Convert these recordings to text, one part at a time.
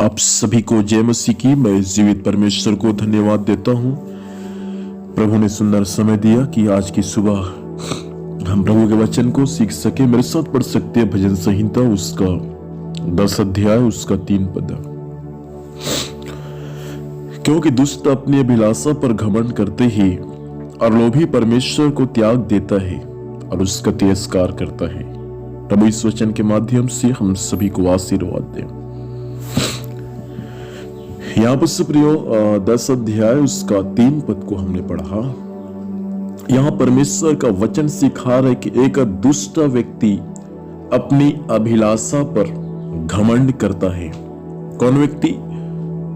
आप सभी को जय मसीह की। मैं जीवित परमेश्वर को धन्यवाद देता हूं। प्रभु ने सुंदर समय दिया कि आज की सुबह हम प्रभु के वचन को सीख सके। मेरे साथ पढ़ सकते हैं भजन संहिता उसका 10 अध्याय उसका 3 पद। क्योंकि दुष्ट अपनी अभिलाषा पर घमंड करते ही और लोभी परमेश्वर को त्याग देता है और उसका तिरस्कार करता है। प्रभु इस वचन के माध्यम से हम सभी को आशीर्वाद दे। यहाँ पर प्रियो 10 अध्याय उसका 3 पद को हमने पढ़ा। यहाँ परमेश्वर का वचन सिखा रहा है कि एक दुष्ट व्यक्ति अपनी अभिलाषा पर घमंड करता है। कौन व्यक्ति?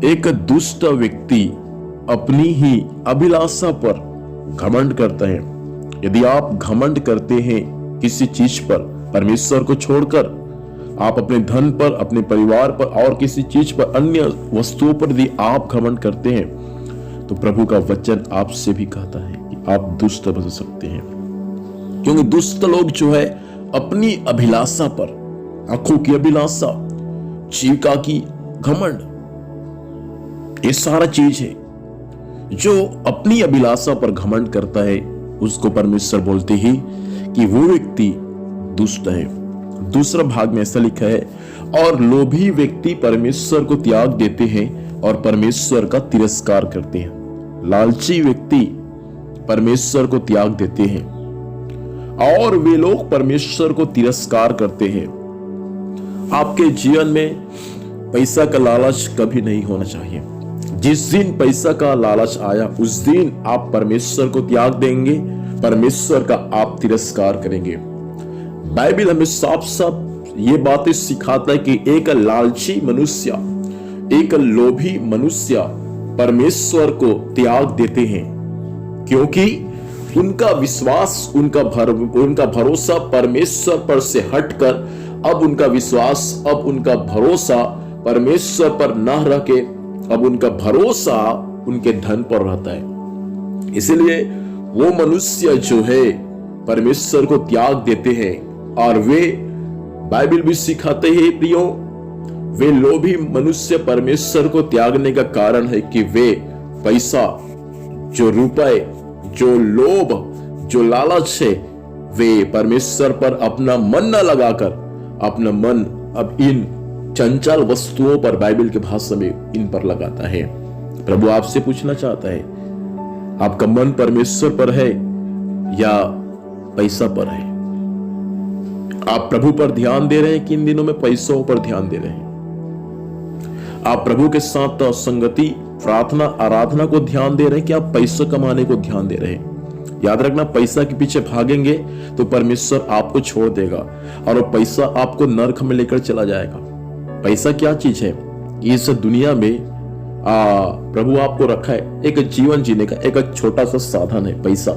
एक दुष्ट व्यक्ति अपनी ही अभिलाषा पर घमंड करता है। यदि आप घमंड करते हैं किसी चीज पर, परमेश्वर को छोड़कर आप अपने धन पर, अपने परिवार पर और किसी चीज पर, अन्य वस्तुओं पर यदि आप घमंड करते हैं तो प्रभु का वचन आपसे भी कहता है कि आप दुष्ट बन सकते हैं। क्योंकि दुष्ट लोग जो है अपनी अभिलाषा पर, आंखों की अभिलाषा, जीविका की घमंड, ये सारा चीज है जो अपनी अभिलाषा पर घमंड करता है, उसको परमेश्वर बोलते ही कि वो व्यक्ति दुष्ट है। दूसरा भाग में ऐसा लिखा है, और लोभी व्यक्ति परमेश्वर को त्याग देते हैं और परमेश्वर का तिरस्कार करते हैं। लालची व्यक्ति परमेश्वर को त्याग देते हैं और वे लोग परमेश्वर को तिरस्कार करते हैं। आपके जीवन में पैसा का लालच कभी नहीं होना चाहिए। जिस दिन पैसा का लालच आया उस दिन आप परमेश्वर को त्याग देंगे, परमेश्वर का आप तिरस्कार करेंगे। बाइबल हमें साफ साफ ये बातें सिखाता है कि एक लालची मनुष्य, एक लोभी मनुष्य परमेश्वर को त्याग देते हैं, क्योंकि उनका विश्वास, उनका भरोसा परमेश्वर पर से हटकर अब उनका विश्वास, अब उनका भरोसा परमेश्वर पर न रह के अब उनका भरोसा उनके धन पर रहता है। इसलिए वो मनुष्य जो है परमेश्वर को त्याग देते हैं और वे, बाइबल भी सिखाते हैं प्रियो, वे लोभी मनुष्य परमेश्वर को त्यागने का कारण है कि वे पैसा, जो रुपए, जो लोभ, जो लालच है, वे परमेश्वर पर अपना मन न लगाकर अपना मन अब इन चंचल वस्तुओं पर, बाइबल के भाषा में, इन पर लगाता है। प्रभु आपसे पूछना चाहता है, आपका मन परमेश्वर पर है या पैसा पर है? आप प्रभु पर ध्यान दे रहे हैं कि इन दिनों में पैसों पर ध्यान दे रहे हैं? आप प्रभु के साथ संगति, प्रार्थना, आराधना को ध्यान दे रहे हैं कि आप पैसा कमाने को ध्यान दे रहे हैं? याद रखना, पैसा के पीछे भागेंगे तो परमेश्वर आपको छोड़ देगा और वो पैसा आपको नरक में लेकर चला जाएगा। पैसा क्या चीज है? इस दुनिया में प्रभु आपको रखा है एक जीवन जीने का एक छोटा सा साधन है पैसा।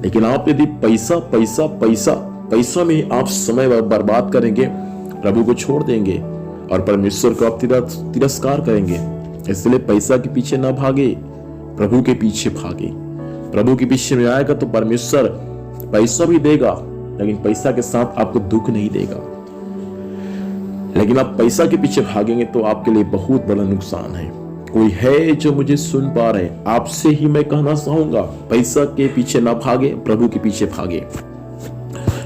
लेकिन आप यदि पैसा पैसा पैसा पैसा में आप समय बर्बाद करेंगे, प्रभु को छोड़ देंगे और परमेश्वर को आप तिरस्कार करेंगे। इसलिए पैसा के पीछे ना भागे, प्रभु के पीछे भागे। प्रभु के पीछे में आएगा तो परमेश्वर पैसा भी देगा, लेकिन पैसा के साथ आपको दुख नहीं देगा। लेकिन आप पैसा के पीछे भागेंगे तो आपके लिए बहुत बड़ा नुकसान है। कोई है जो मुझे सुन पा रहे हैं, आपसे ही मैं कहना चाहूंगा, पैसा के पीछे ना भागे, प्रभु के पीछे भागे।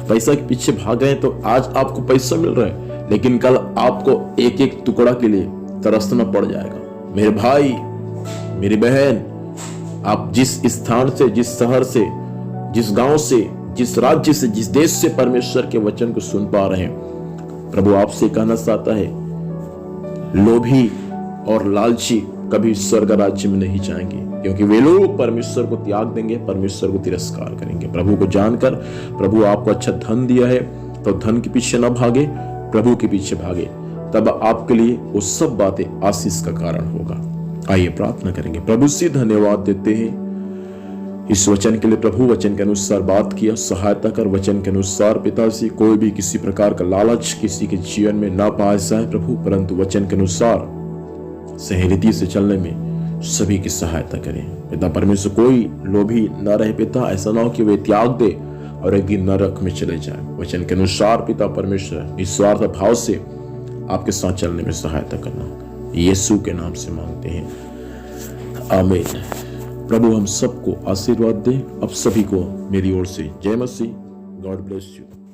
पैसा के पीछे भाग रहे हैं तो आज आपको पैसा मिल रहा है, लेकिन कल आपको एक एक टुकड़ा के लिए तरसना पड़ जाएगा। मेरे भाई, मेरी बहन, आप जिस स्थान से, जिस शहर से, जिस गांव से, जिस राज्य से, जिस देश से परमेश्वर के वचन को सुन पा रहे हैं, प्रभु आपसे कहना चाहता है, लोभी और लालची कभी स्वर्ग राज्य में नहीं जाएंगे, क्योंकि वे लोग परमेश्वर को त्याग देंगे, परमेश्वर को तिरस्कार करेंगे। प्रभु को जानकर, प्रभु आपको अच्छा धन दिया है तो धन के पीछे न भागे, प्रभु के पीछे भागे, तब आपके लिए वो सब बातें आशीष का कारण होगा। आइए प्रार्थना करेंगे। प्रभु से धन्यवाद देते हैं इस वचन के लिए। प्रभु वचन के अनुसार बात किया, सहायता कर। वचन के अनुसार पिता से कोई भी किसी प्रकार का लालच किसी के जीवन में ना पाया जाए प्रभु, परंतु वचन के अनुसार सही रीति से चलने में सभी की सहायता करें पिता परमेश्वर। कोई लोभी न रहे पिता, ऐसा ना हो कि वे त्याग दे और एक दिन नरक में चले जाए। वचन के अनुसार पिता परमेश्वर निस्वार्थ भाव से आपके साथ चलने में सहायता करना। यीशु के नाम से मांगते हैं, आमीन। प्रभु हम सबको आशीर्वाद दे। अब सभी को मेरी ओर से जय मसीह। God bless you.